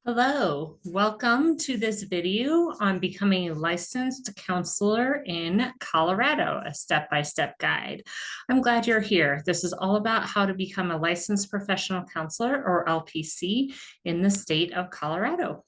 Hello, welcome to this video on becoming a licensed counselor in Colorado, a step-by-step guide. I'm glad you're here. This is all about how to become a licensed professional counselor or LPC in the state of Colorado.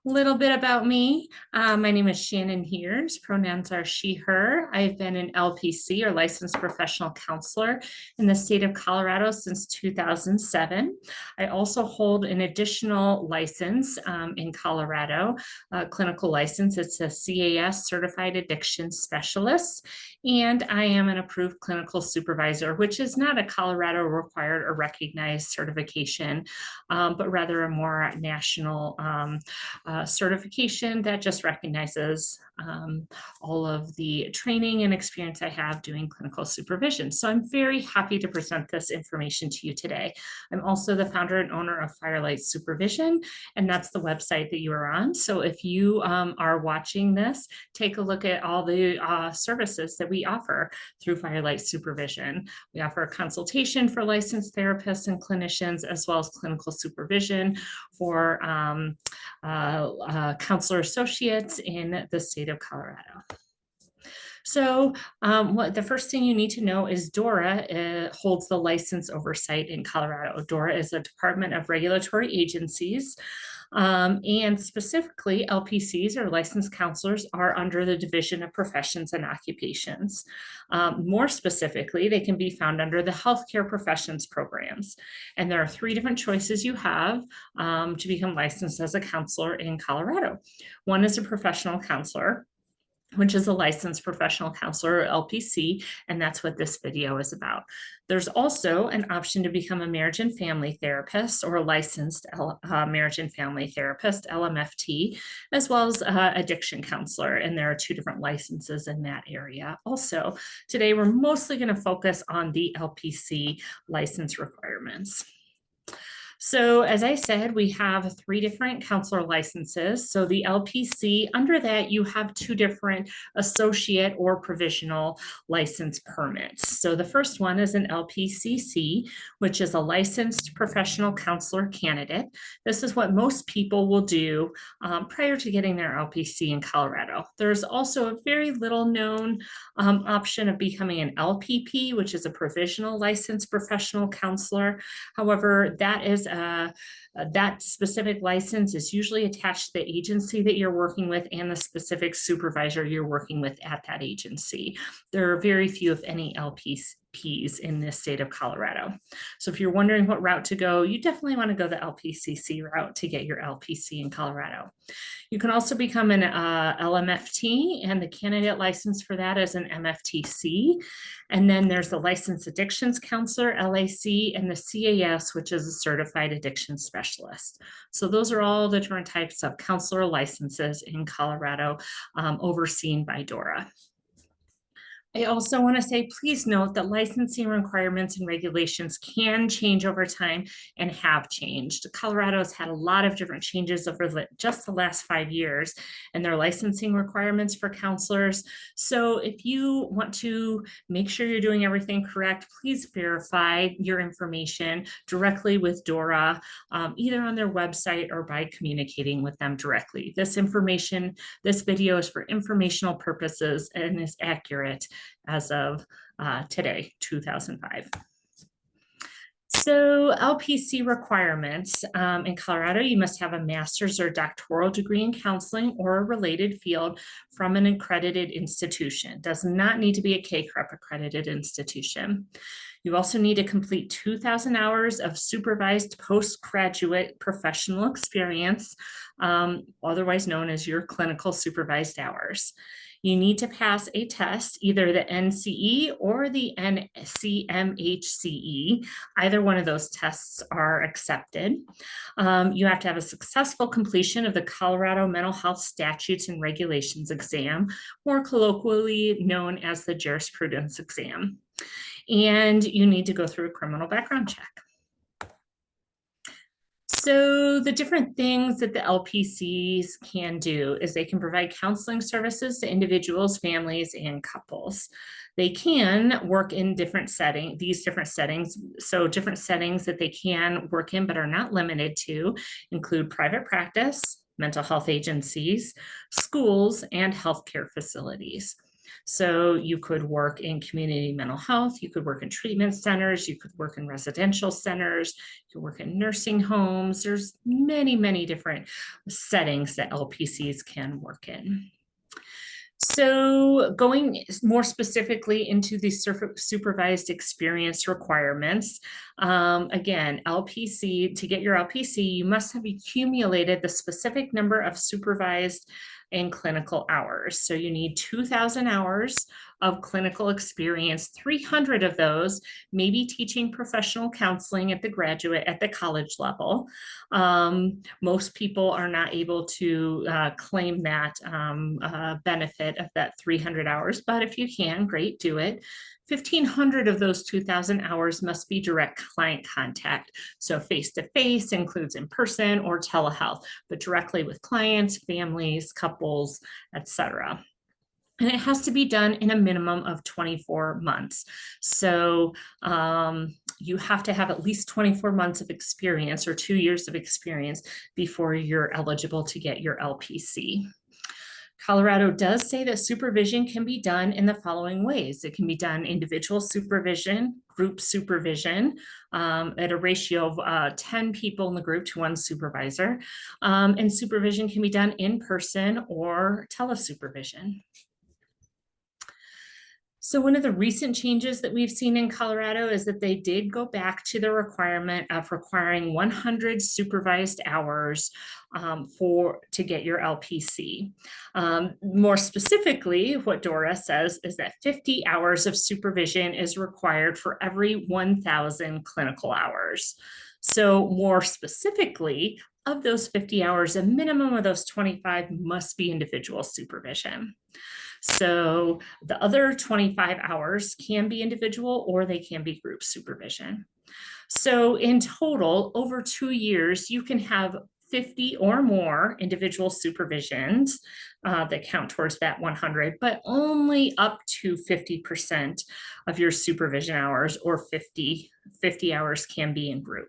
Little bit about me. My name is Shannon Heers. Pronouns are she, her. I've been an LPC or licensed professional counselor in the state of Colorado since 2007. I also hold an additional license in Colorado, a clinical license. It's a CAS Certified Addiction Specialist. And I am an approved clinical supervisor, which is not a Colorado required or recognized certification, but rather a more national certification that just recognizes all of the training and experience I have doing clinical supervision. So I'm very happy to present this information to you today. I'm also the founder and owner of Firelight Supervision, and that's the website that you are on. So if you are watching this, take a look at all the services that we offer through Firelight Supervision. We offer a consultation for licensed therapists and clinicians, as well as clinical supervision for counselor associates in the state of Colorado. So what the first thing you need to know is DORA holds the license oversight in Colorado. DORA is a Department of Regulatory Agencies. And specifically, LPCs or licensed counselors are under the Division of Professions and Occupations. More specifically, they can be found under the healthcare professions programs. And there are three different choices you have to become licensed as a counselor in Colorado. One is a professional counselor, which is a licensed professional counselor or LPC, and that's what this video is about. There's also an option to become a marriage and family therapist or a licensed marriage and family therapist, LMFT, as well as addiction counselor, and there are two different licenses in that area. Also, today we're mostly going to focus on the LPC license requirements. So as I said, we have three different counselor licenses. So the LPC, under that, you have two different associate or provisional license permits. So the first one is an LPCC, which is a licensed professional counselor candidate. This is what most people will do prior to getting their LPC in Colorado. There's also a very little known option of becoming an LPP, which is a provisional licensed professional counselor. However, that specific license is usually attached to the agency that you're working with and the specific supervisor you're working with at that agency. There are very few, if any, LPs in this state of Colorado. So if you're wondering what route to go, you definitely want to go the LPCC route to get your LPC in Colorado. You can also become an LMFT, and the candidate license for that is an MFTC. And then there's the Licensed Addictions Counselor, LAC, and the CAS, which is a Certified Addiction Specialist. So those are all the different types of counselor licenses in Colorado overseen by DORA. I also want to say, please note that licensing requirements and regulations can change over time and have changed. Colorado has had a lot of different changes over just the last 5 years and their licensing requirements for counselors. So if you want to make sure you're doing everything correct, please verify your information directly with DORA, either on their website or by communicating with them directly. This video is for informational purposes and is accurate as of today, 2005. So LPC requirements in Colorado, you must have a master's or doctoral degree in counseling or a related field from an accredited institution. Does not need to be a CACREP accredited institution. You also need to complete 2,000 hours of supervised postgraduate professional experience, otherwise known as your clinical supervised hours. You need to pass a test, either the NCE or the NCMHCE. Either one of those tests are accepted. You have to have a successful completion of the Colorado Mental Health Statutes and Regulations exam, more colloquially known as the jurisprudence exam. And you need to go through a criminal background check. So the different things that the LPCs can do is they can provide counseling services to individuals, families, and couples. They can work in these different settings. So different settings that they can work in but are not limited to include private practice, mental health agencies, schools, and healthcare facilities. So you could work in community mental health, you could work in treatment centers, you could work in residential centers, you could work in nursing homes. There's many, many different settings that LPCs can work in. So going more specifically into the supervised experience requirements, again, LPC, to get your LPC, you must have accumulated the specific number of supervised and clinical hours. So you need 2,000 hours of clinical experience, 300 of those maybe teaching professional counseling at the college level. Most people are not able to claim that benefit of that 300 hours, but if you can, great, do it. 1,500 of those 2,000 hours must be direct client contact. So face-to-face includes in person or telehealth, but directly with clients, families, couples, etc. And it has to be done in a minimum of 24 months. So you have to have at least 24 months of experience or 2 years of experience before you're eligible to get your LPC. Colorado does say that supervision can be done in the following ways. It can be done individual supervision, group supervision, at a ratio of 10 people in the group to 1 supervisor. And supervision can be done in person or telesupervision. So one of the recent changes that we've seen in Colorado is that they did go back to the requirement of requiring 100 supervised hours to get your LPC. More specifically, what DORA says is that 50 hours of supervision is required for every 1,000 clinical hours. So more specifically, of those 50 hours, a minimum of those 25 must be individual supervision. So the other 25 hours can be individual or they can be group supervision. So in total, over 2 years, you can have 50 or more individual supervisions that count towards that 100, but only up to 50% of your supervision hours or 50 hours can be in group.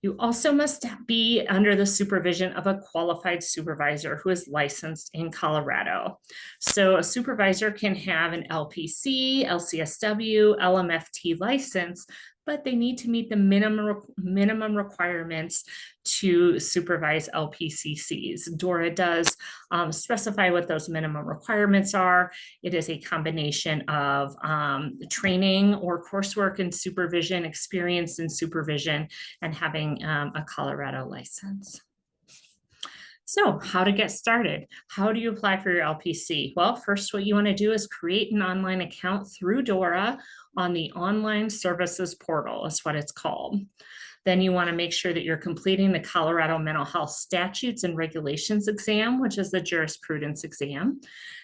You also must be under the supervision of a qualified supervisor who is licensed in Colorado. So a supervisor can have an LPC, LCSW, LMFT license, but they need to meet the minimum requirements to supervise LPCCs. DORA does specify what those minimum requirements are. It is a combination of training or coursework and supervision, experience in supervision, and having a Colorado license. So how to get started? How do you apply for your LPC? Well, first, what you want to do is create an online account through DORA on the Online Services Portal, is what it's called. Then you want to make sure that you're completing the Colorado Mental Health Statutes and Regulations exam, which is the jurisprudence exam.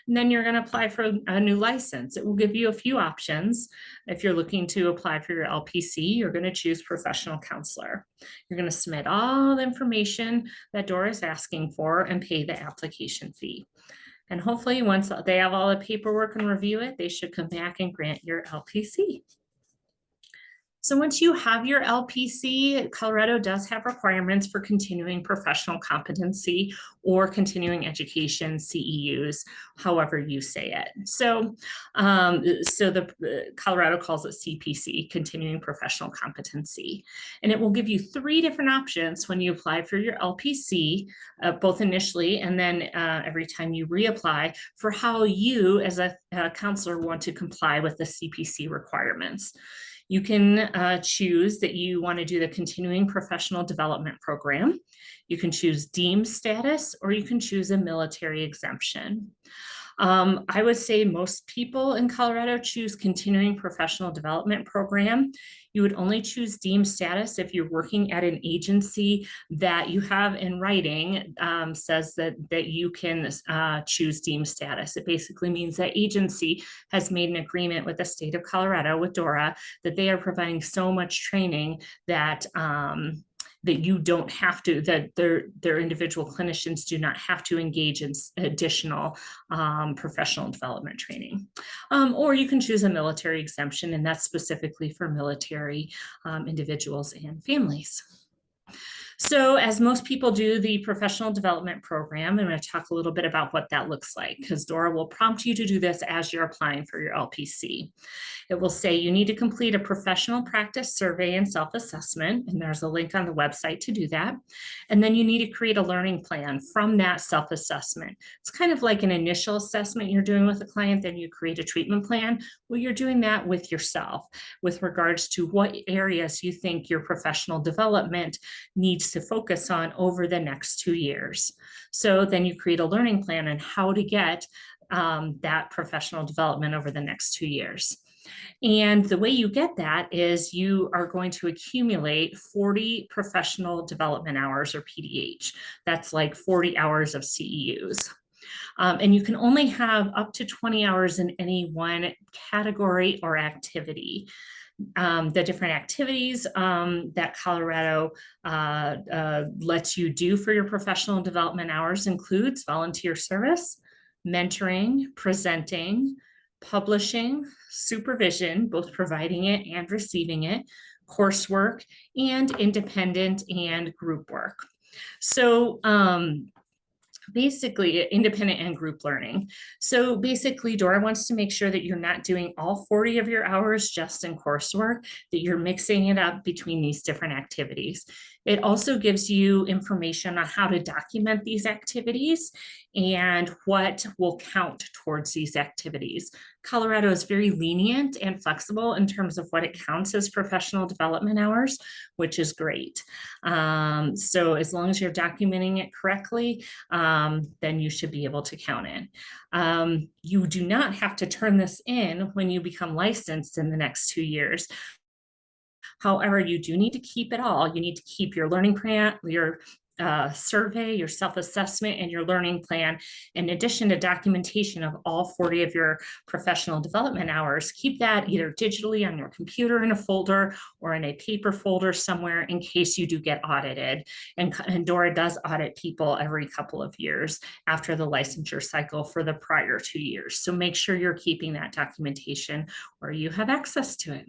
And then you're going to apply for a new license. It will give you a few options. If you're looking to apply for your LPC, you're going to choose professional counselor. You're going to submit all the information that DORA is asking for and pay the application fee. And hopefully once they have all the paperwork and review it, they should come back and grant your LPC. So once you have your LPC, Colorado does have requirements for continuing professional competency or continuing education, CEUs, however you say it. So, Colorado calls it CPC, continuing professional competency. And it will give you 3 different options when you apply for your LPC, both initially and then every time you reapply, for how you as a counselor want to comply with the CPC requirements. You can choose that you want to do the continuing professional development program. You can choose deemed status, or you can choose a military exemption. I would say most people in Colorado choose continuing professional development program. You would only choose deemed status if you're working at an agency that you have in writing says that you can choose deemed status. It basically means that agency has made an agreement with the state of Colorado, with DORA, that they are providing so much training that that you don't have to, that their individual clinicians do not have to engage in additional professional development training. Or you can choose a military exemption, and that's specifically for military individuals and families. So as most people do the professional development program, I'm going to talk a little bit about what that looks like, because Dora will prompt you to do this as you're applying for your LPC. It will say you need to complete a professional practice survey and self-assessment, and there's a link on the website to do that. And then you need to create a learning plan from that self-assessment. It's kind of like an initial assessment you're doing with a client, then you create a treatment plan. Well, you're doing that with yourself with regards to what areas you think your professional development needs to focus on over the next 2 years. So then you create a learning plan on how to get that professional development over the next 2 years. And the way you get that is you are going to accumulate 40 professional development hours, or PDH. That's like 40 hours of CEUs. And you can only have up to 20 hours in any one category or activity. The different activities that Colorado lets you do for your professional development hours includes volunteer service, mentoring, presenting, publishing, supervision, both providing it and receiving it, coursework, and independent and group work. So basically independent and group learning. So basically Dora wants to make sure that you're not doing all 40 of your hours just in coursework, that you're mixing it up between these different activities. It also gives you information on how to document these activities and what will count towards these activities. Colorado is very lenient and flexible in terms of what it counts as professional development hours, which is great. So as long as you're documenting it correctly, then you should be able to count it. You do not have to turn this in when you become licensed in the next 2 years. However, you do need to keep it all. You need to keep your learning plan, your survey, your self-assessment, and your learning plan, in addition to documentation of all 40 of your professional development hours. Keep that either digitally on your computer in a folder or in a paper folder somewhere in case you do get audited. And Dora does audit people every couple of years after the licensure cycle for the prior 2 years. So make sure you're keeping that documentation where you have access to it.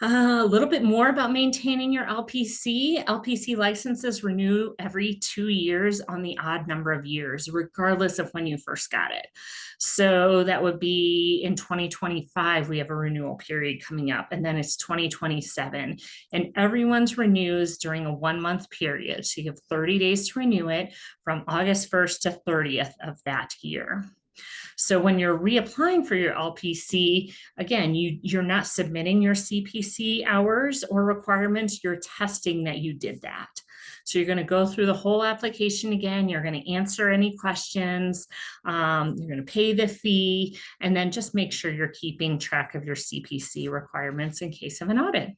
A little bit more about maintaining your LPC. LPC licenses renew every 2 years on the odd number of years, regardless of when you first got it. So that would be in 2025, we have a renewal period coming up, and then it's 2027. And everyone's renews during a 1-month period. So you have 30 days to renew it from August 1st to 30th of that year. So when you're reapplying for your LPC, again, you're not submitting your CPC hours or requirements, you're testing that you did that. So you're going to go through the whole application again, you're going to answer any questions, you're going to pay the fee, and then just make sure you're keeping track of your CPC requirements in case of an audit.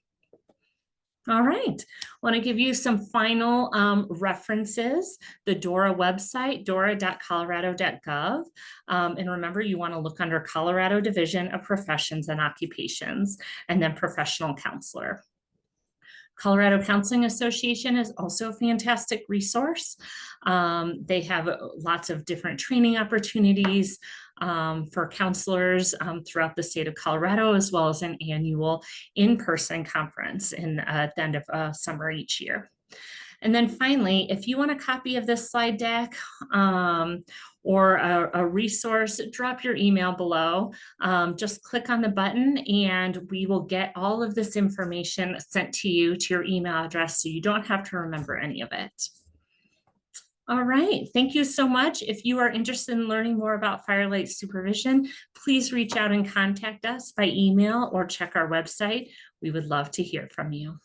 All right, I want to give you some final references. The Dora website, dora.colorado.gov. And remember, you want to look under Colorado Division of Professions and Occupations, and then Professional Counselor. Colorado Counseling Association is also a fantastic resource. They have lots of different training opportunities for counselors throughout the state of Colorado, as well as an annual in-person conference at the end of summer each year. And then finally, if you want a copy of this slide deck or a resource, drop your email below. Just click on the button and we will get all of this information sent to you to your email address so you don't have to remember any of it. All right, thank you so much. If you are interested in learning more about Firelight Supervision, please reach out and contact us by email or check our website. We would love to hear from you.